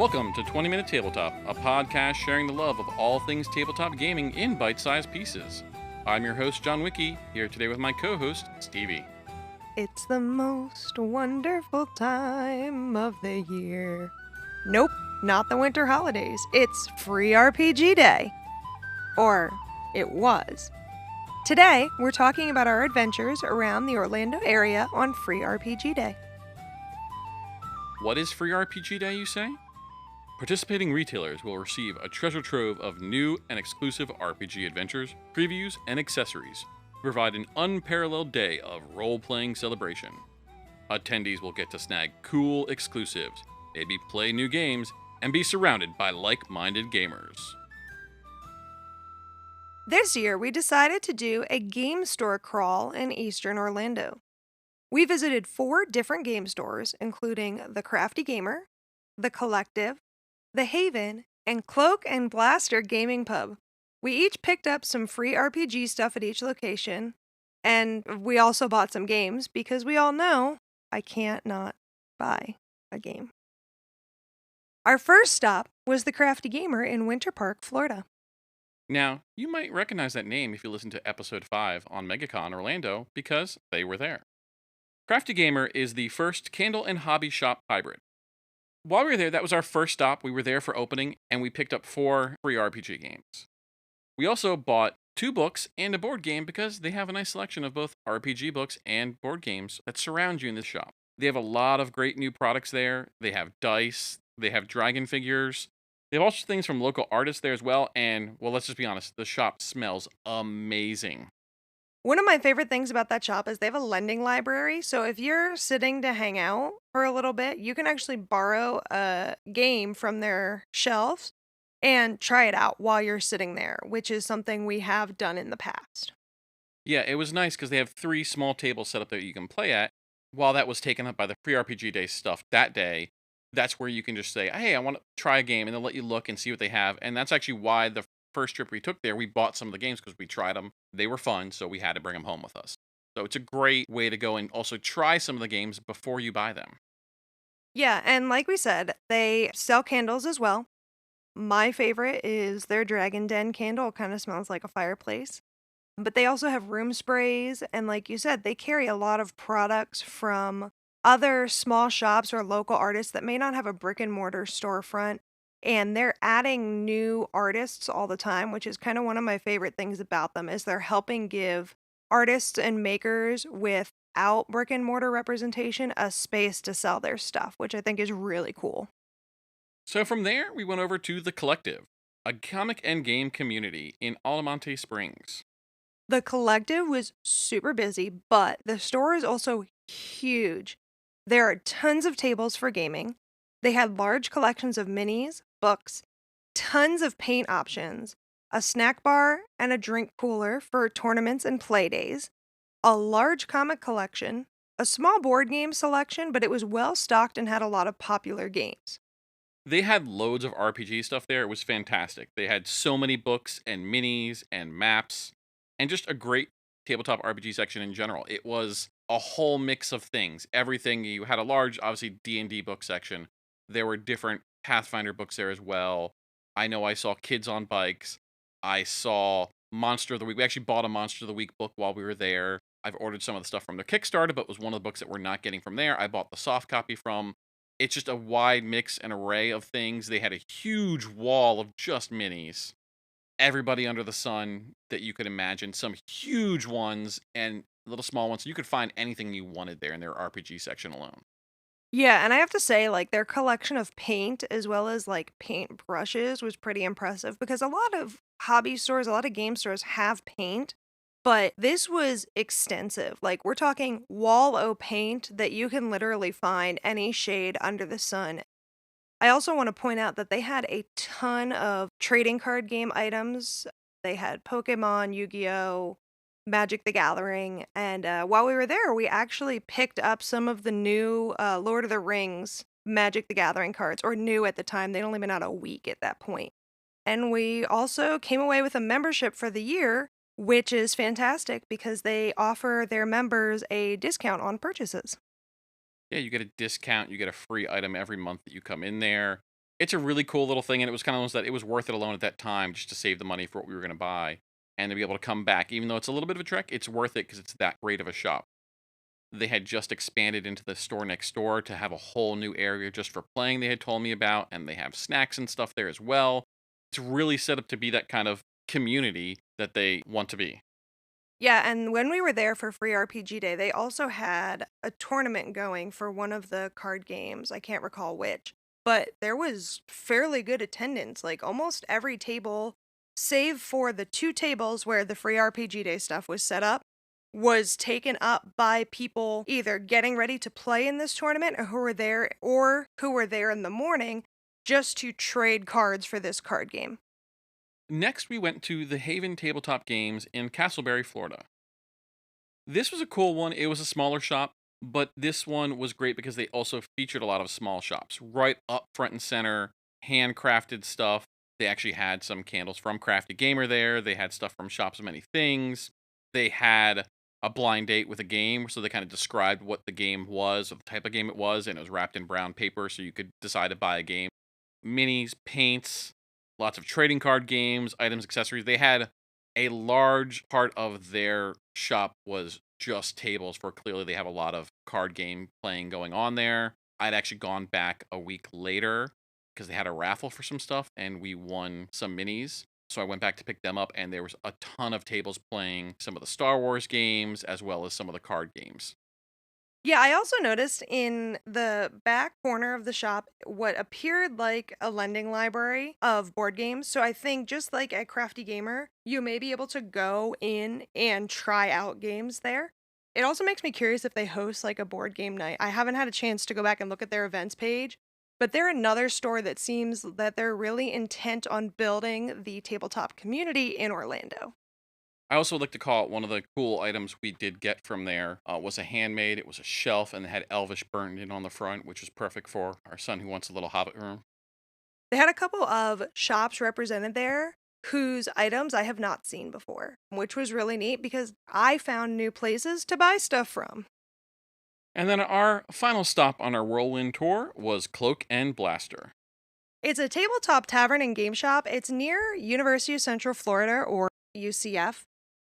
Welcome to 20 Minute Tabletop, a podcast sharing the love of all things tabletop gaming in bite-sized pieces. I'm your host, John Wiki, here today with my co-host, Stevie. It's the most wonderful time of the year. Nope, not the winter holidays. It's Free RPG Day. Or, it was. Today, we're talking about our adventures around the Orlando area on Free RPG Day. What is Free RPG Day, you say? Participating retailers will receive a treasure trove of new and exclusive RPG adventures, previews, and accessories to provide an unparalleled day of role-playing celebration. Attendees will get to snag cool exclusives, maybe play new games, and be surrounded by like-minded gamers. This year, we decided to do a game store crawl in Eastern Orlando. We visited 4 different game stores, including the Crafty Gamer, the Collective, the Haven, and Cloak Blaster Gaming Pub. We each picked up some free RPG stuff at each location, and we also bought some games because we all know I can't not buy a game. Our first stop was the Crafty Gamer in Winter Park, Florida. Now, you might recognize that name if you listen to episode 5 on MegaCon Orlando because they were there. Crafty Gamer is the first candle and hobby shop hybrid. While we were there, that was our first stop. We were there for opening, and we picked up 4 free RPG games. We also bought 2 books and a board game because they have a nice selection of both RPG books and board games that surround you in this shop. They have a lot of great new products there. They have dice, they have dragon figures, they have also things from local artists there as well, and, well, let's just be honest, the shop smells amazing. One of my favorite things about that shop is they have a lending library, so if you're sitting to hang out for a little bit, you can actually borrow a game from their shelves and try it out while you're sitting there, which is something we have done in the past. Yeah, it was nice because they have 3 small tables set up that you can play at. While that was taken up by the free RPG Day stuff that day, that's where you can just say, hey, I want to try a game, and they'll let you look and see what they have, and that's actually why the first trip we took there, we bought some of the games because we tried them. They were fun, so we had to bring them home with us. So it's a great way to go and also try some of the games before you buy them. Yeah, and like we said, they sell candles as well. My favorite is their Dragon Den candle. It kind of smells like a fireplace. But they also have room sprays, and like you said, they carry a lot of products from other small shops or local artists that may not have a brick and mortar storefront. And they're adding new artists all the time, which is kind of one of my favorite things about them, is they're helping give artists and makers without brick and mortar representation a space to sell their stuff, which I think is really cool. So from there, we went over to The Collective, a comic and game community in Almonte Springs. The Collective was super busy, but the store is also huge. There are tons of tables for gaming. They had large collections of minis, books, tons of paint options, a snack bar, and a drink cooler for tournaments and play days, a large comic collection, a small board game selection, but it was well stocked and had a lot of popular games. They had loads of RPG stuff there. It was fantastic. They had so many books and minis and maps and just a great tabletop RPG section in general. It was a whole mix of things. Everything. You had a large, obviously, D&D book section. There were different Pathfinder books there as well. I know I saw Kids on Bikes. I saw Monster of the Week. We actually bought a Monster of the Week book while we were there. I've ordered some of the stuff from their Kickstarter, but it was one of the books that we're not getting from there. I bought the soft copy from. It's just a wide mix and array of things. They had a huge wall of just minis. Everybody under the sun that you could imagine. Some huge ones and little small ones. So you could find anything you wanted there in their RPG section alone. Yeah, and I have to say, like, their collection of paint as well as, like, paint brushes was pretty impressive because a lot of hobby stores, a lot of game stores have paint, but this was extensive. Like, we're talking wall-o paint that you can literally find any shade under the sun. I also want to point out that they had a ton of trading card game items. They had Pokemon, Yu-Gi-Oh!, Magic the Gathering, and while we were there, we actually picked up some of the new Lord of the Rings Magic the Gathering cards, or new at the time. They'd only been out a week at that point. And we also came away with a membership for the year, which is fantastic because they offer their members a discount on purchases. Yeah, you get a discount, you get a free item every month that you come in there. It's a really cool little thing, and it was kind of almost that it was worth it alone at that time just to save the money for what we were going to buy and to be able to come back. Even though it's a little bit of a trek, it's worth it because it's that great of a shop. They had just expanded into the store next door to have a whole new area just for playing, they had told me about, and they have snacks and stuff there as well. It's really set up to be that kind of community that they want to be. Yeah, and when we were there for Free RPG Day, they also had a tournament going for one of the card games. I can't recall which, but there was fairly good attendance. Like almost every table, save for the two tables where the Free RPG Day stuff was set up, was taken up by people either getting ready to play in this tournament or who were there in the morning just to trade cards for this card game. Next, we went to the Haven Tabletop Games in Castleberry, Florida. This was a cool one. It was a smaller shop, but this one was great because they also featured a lot of small shops right up front and center, handcrafted stuff. They actually had some candles from Crafty Gamer there. They had stuff from Shops of Many Things. They had a blind date with a game, so they kind of described what the game was, or the type of game it was, and it was wrapped in brown paper, so you could decide to buy a game. Minis, paints, lots of trading card games, items, accessories. They had a large part of their shop was just tables for clearly they have a lot of card game playing going on there. I'd actually gone back a week later because they had a raffle for some stuff and we won some minis. So I went back to pick them up and there was a ton of tables playing some of the Star Wars games as well as some of the card games. Yeah, I also noticed in the back corner of the shop what appeared like a lending library of board games. So I think just like at Crafty Gamer, you may be able to go in and try out games there. It also makes me curious if they host like a board game night. I haven't had a chance to go back and look at their events page, but they're another store that seems that they're really intent on building the tabletop community in Orlando. I also like to call out one of the cool items we did get from there was a handmade. It was a shelf and it had Elvish burned in on the front, which was perfect for our son who wants a little hobbit room. They had a couple of shops represented there whose items I have not seen before, which was really neat because I found new places to buy stuff from. And then our final stop on our whirlwind tour was Cloak and Blaster. It's a tabletop tavern and game shop. It's near University of Central Florida or UCF.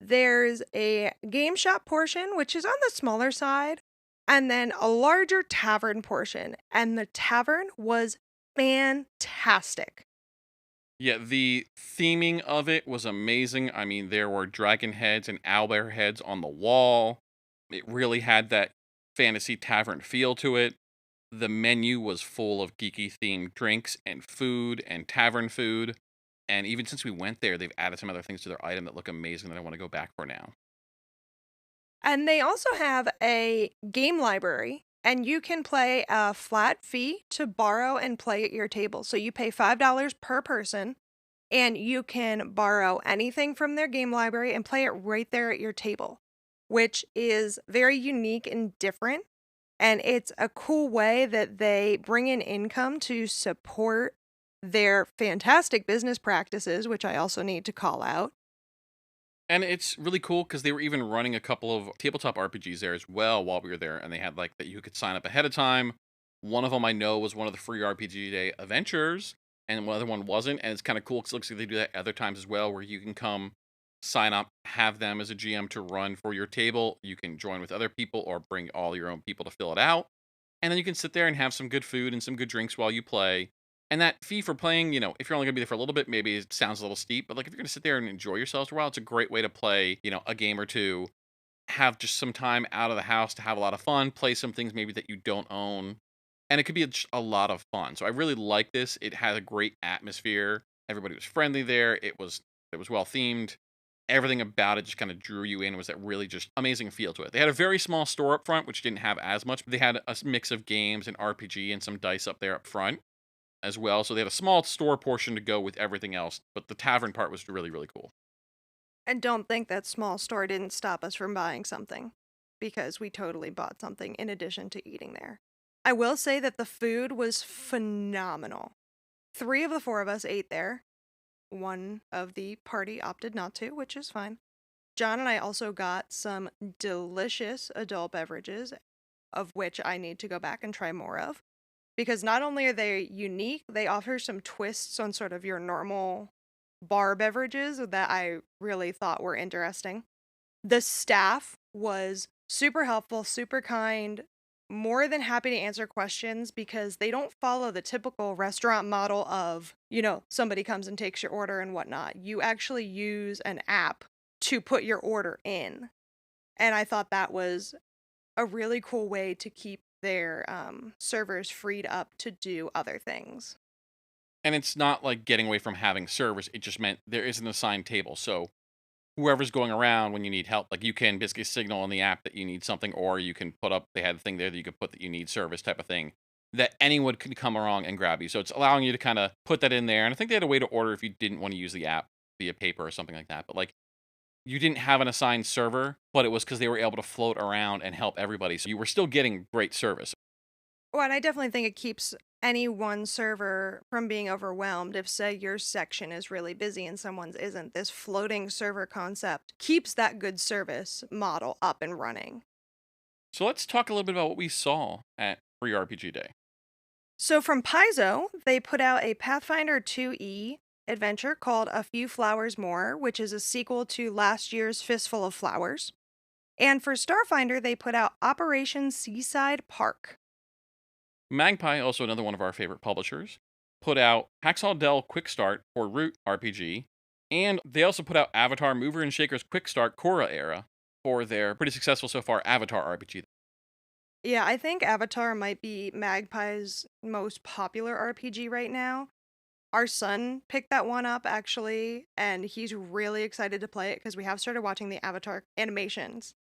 There's a game shop portion, which is on the smaller side, and then a larger tavern portion. And the tavern was fantastic. Yeah, the theming of it was amazing. I mean, there were dragon heads and owlbear heads on the wall. It really had that fantasy tavern feel to it. The menu was full of geeky themed drinks and food and tavern food. And even since we went there, they've added some other things to their item that look amazing that I want to go back for now. And they also have a game library, and you can play a flat fee to borrow and play at your table. So you pay $5 per person, and you can borrow anything from their game library and play it right there at your table, which is very unique and different. And it's a cool way that they bring in income to support their fantastic business practices, which I also need to call out. And it's really cool because they were even running a couple of tabletop RPGs there as well while we were there. And they had like that you could sign up ahead of time. One of them I know was one of the free RPG Day adventures, and one other one wasn't. And it's kind of cool because it looks like they do that other times as well, where you can come sign up, have them as a GM to run for your table. You can join with other people or bring all your own people to fill it out. And then you can sit there and have some good food and some good drinks while you play. And that fee for playing, if you're only gonna be there for a little bit, maybe it sounds a little steep, but like if you're gonna sit there and enjoy yourselves for a while, it's a great way to play, a game or two, have just some time out of the house to have a lot of fun, play some things maybe that you don't own. And it could be just a lot of fun. So I really like this. It had a great atmosphere. Everybody was friendly there. It was well themed. Everything about it just kind of drew you in. It was that really just amazing feel to it. They had a very small store up front, which didn't have as much. They had a mix of games and RPG and some dice up there up front as well. So they had a small store portion to go with everything else, but the tavern part was really, really cool. And don't think that small store didn't stop us from buying something, because we totally bought something in addition to eating there. I will say that the food was phenomenal. 3 of the 4 of us ate there. One of the party opted not to, which is fine. John and I also got some delicious adult beverages, of which I need to go back and try more of, because not only are they unique, they offer some twists on sort of your normal bar beverages that I really thought were interesting. The staff was super helpful, super kind, more than happy to answer questions because they don't follow the typical restaurant model of, somebody comes and takes your order and whatnot. You actually use an app to put your order in. And I thought that was a really cool way to keep their servers freed up to do other things. And it's not like getting away from having servers. It just meant there is an assigned table. So whoever's going around when you need help, like you can basically signal on the app that you need something, or you can put up, they had a thing there that you could put that you need service type of thing, that anyone could come along and grab you. So it's allowing you to kind of put that in there. And I think they had a way to order if you didn't want to use the app via paper or something like that. But like you didn't have an assigned server, but it was because they were able to float around and help everybody. So you were still getting great service. Well, and I definitely think it keeps any one server from being overwhelmed. If, say, your section is really busy and someone's isn't, this floating server concept keeps that good service model up and running. So let's talk a little bit about what we saw at Free RPG Day. So from Paizo, they put out a Pathfinder 2E adventure called A Few Flowers More, which is a sequel to last year's Fistful of Flowers. And for Starfinder, they put out Operation Seaside Park. Magpie, also another one of our favorite publishers, put out Hacksaw Dell Quick Start for Root RPG, and they also put out Avatar Mover and Shaker's Quick Start Korra Era for their pretty successful so far Avatar RPG. Yeah, I think Avatar might be Magpie's most popular RPG right now. Our son picked that one up actually, and he's really excited to play it because we have started watching the Avatar animations,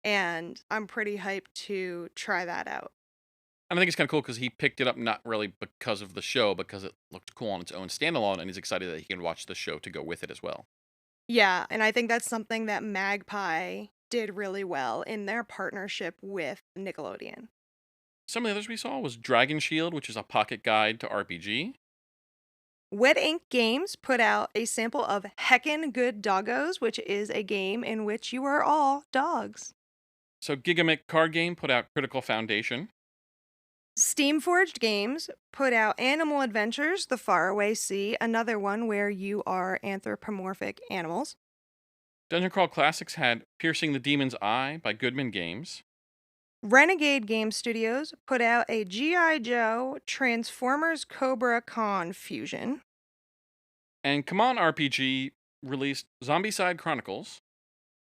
and I'm pretty hyped to try that out. And I think it's kind of cool because he picked it up not really because of the show, because it looked cool on its own standalone, and he's excited that he can watch the show to go with it as well. Yeah, and I think that's something that Magpie did really well in their partnership with Nickelodeon. Some of the others we saw was Dragon Shield, which is a pocket guide to RPG. Wet Ink Games put out a sample of Heckin' Good Doggos, which is a game in which you are all dogs. So Gigamic Card Game put out Critical Foundation. Steamforged Games put out Animal Adventures, The Faraway Sea, another one where you are anthropomorphic animals. Dungeon Crawl Classics had Piercing the Demon's Eye by Goodman Games. Renegade Game Studios put out a G.I. Joe Transformers Cobra Khan fusion. And Come On RPG released Zombicide Chronicles.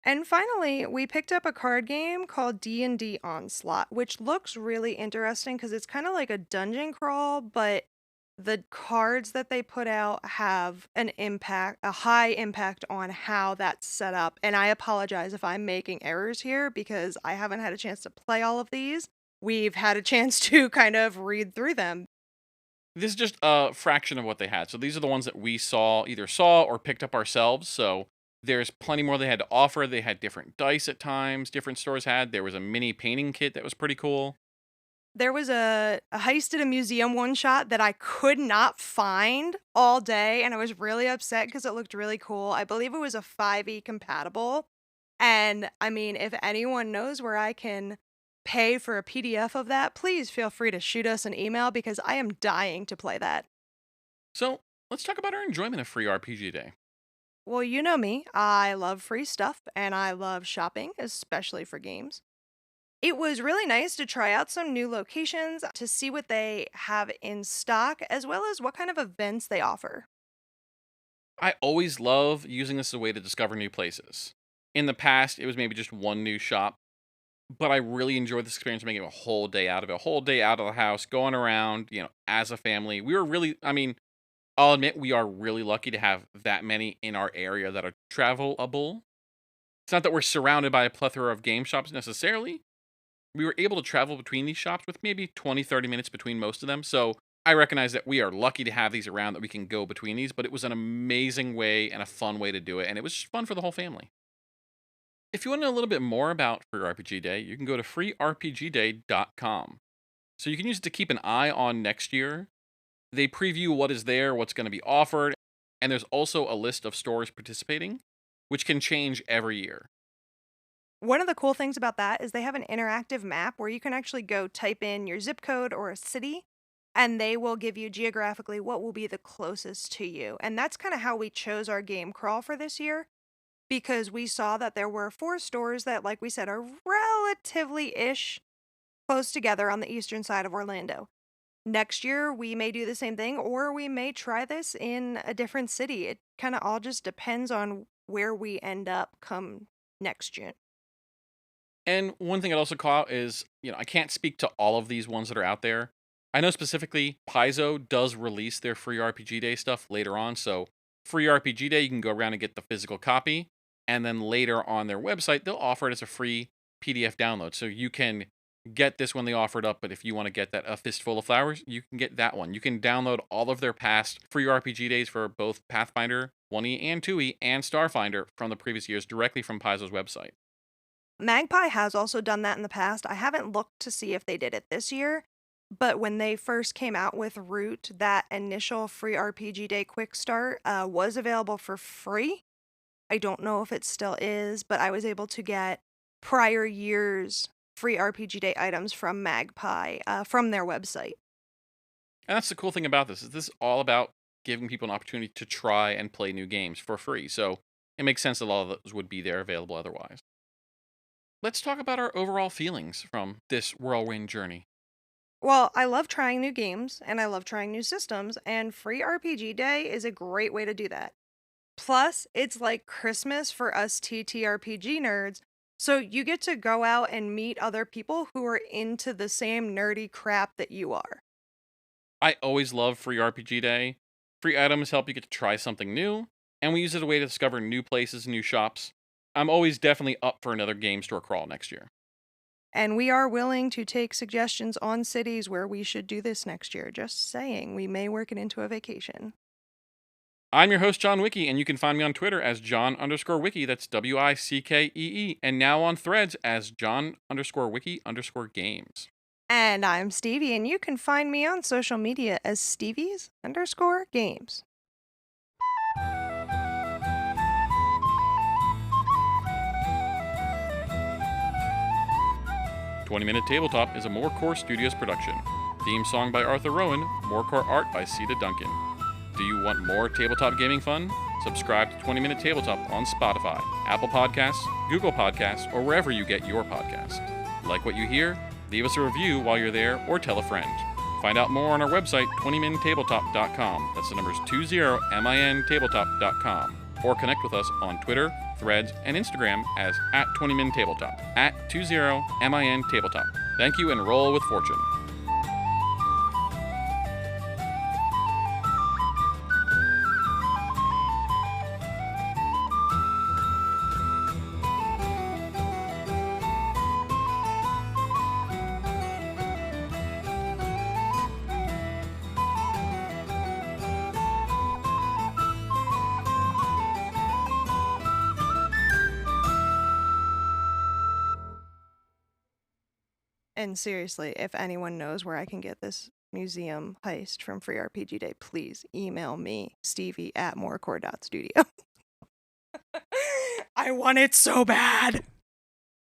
And finally, we picked up a card game called D&D Onslaught, which looks really interesting because it's kind of like a dungeon crawl, but the cards that they put out have a high impact on how that's set up. And I apologize if I'm making errors here because I haven't had a chance to play all of these. We've had a chance to kind of read through them. This is just a fraction of what they had. So these are the ones that we either saw or picked up ourselves. So there's plenty more they had to offer. They had different dice at times, different stores had. There was a mini painting kit that was pretty cool. There was a heist at a museum one shot that I could not find all day, and I was really upset because it looked really cool. I believe it was a 5e compatible. And I mean, if anyone knows where I can pay for a PDF of that, please feel free to shoot us an email because I am dying to play that. So let's talk about our enjoyment of Free RPG Day. Well, you know me, I love free stuff and I love shopping, especially for games. It was really nice to try out some new locations to see what they have in stock, as well as what kind of events they offer. I always love using this as a way to discover new places. In the past, it was maybe just one new shop, but I really enjoyed this experience making a whole day out of it, a whole day out of the house, going around, as a family. We were really, I'll admit we are really lucky to have that many in our area that are travelable. It's not that we're surrounded by a plethora of game shops necessarily. We were able to travel between these shops with maybe 20, 30 minutes between most of them. So I recognize that we are lucky to have these around, that we can go between these, but it was an amazing way and a fun way to do it. And it was just fun for the whole family. If you want to know a little bit more about Free RPG Day, you can go to freerpgday.com. So you can use it to keep an eye on next year. They preview what is there, what's going to be offered, and there's also a list of stores participating, which can change every year. One of the cool things about that is they have an interactive map where you can actually go type in your zip code or a city, and they will give you geographically what will be the closest to you. And that's kind of how we chose our game crawl for this year because we saw that there were 4 stores that, like we said, are relatively ish close together on the eastern side of Orlando. Next year, we may do the same thing, or we may try this in a different city. It kind of all just depends on where we end up come next June. And one thing I'd also call out is, I can't speak to all of these ones that are out there. I know specifically Paizo does release their free RPG Day stuff later on. So, free RPG Day, you can go around and get the physical copy. And then later on their website, they'll offer it as a free PDF download. So, you can get this when they offer it up. But if you want to get that A Fistful of Flowers, you can get that one. You can download all of their past free RPG Days for both Pathfinder 1E and 2E and Starfinder from the previous years directly from Paizo's website. Magpie has also done that in the past. I haven't looked to see if they did it this year, but when they first came out with Root, that initial free RPG Day quick start was available for free. I don't know if it still is, but I was able to get prior years' free RPG Day items from Magpie from their website. And that's the cool thing about this is all about giving people an opportunity to try and play new games for free. So it makes sense that a lot of those would be there available otherwise. Let's talk about our overall feelings from this whirlwind journey. Well, I love trying new games and I love trying new systems, and free RPG Day is a great way to do that. Plus, it's like Christmas for us TTRPG nerds, so you get to go out and meet other people who are into the same nerdy crap that you are. I always love free RPG Day. Free items help you get to try something new, and we use it as a way to discover new places, new shops. I'm always definitely up for another game store crawl next year. And we are willing to take suggestions on cities where we should do this next year. Just saying, we may work it into a vacation. I'm your host, John Wiki, and you can find me on Twitter as John_Wiki, that's Wickee, and now on Threads as John_Wiki_games. And I'm Stevie, and you can find me on social media as Stevies_games. 20-Minute Tabletop is a Morecore Studios production. Theme song by Arthur Rowan, Morecore art by Sita Duncan. Do you want more tabletop gaming fun? Subscribe to 20-Minute Tabletop on Spotify, Apple Podcasts, Google Podcasts, or wherever you get your podcasts. Like what you hear? Leave us a review while you're there or tell a friend. Find out more on our website, 20mintabletop.com. That's the numbers 20mintabletop.com. Or connect with us on Twitter, Threads, and Instagram as @20mintabletop, @20mintabletop. Thank you and roll with fortune. And seriously, if anyone knows where I can get this museum heist from Free RPG Day, please email me, Stevie@morecore.studio. I want it so bad.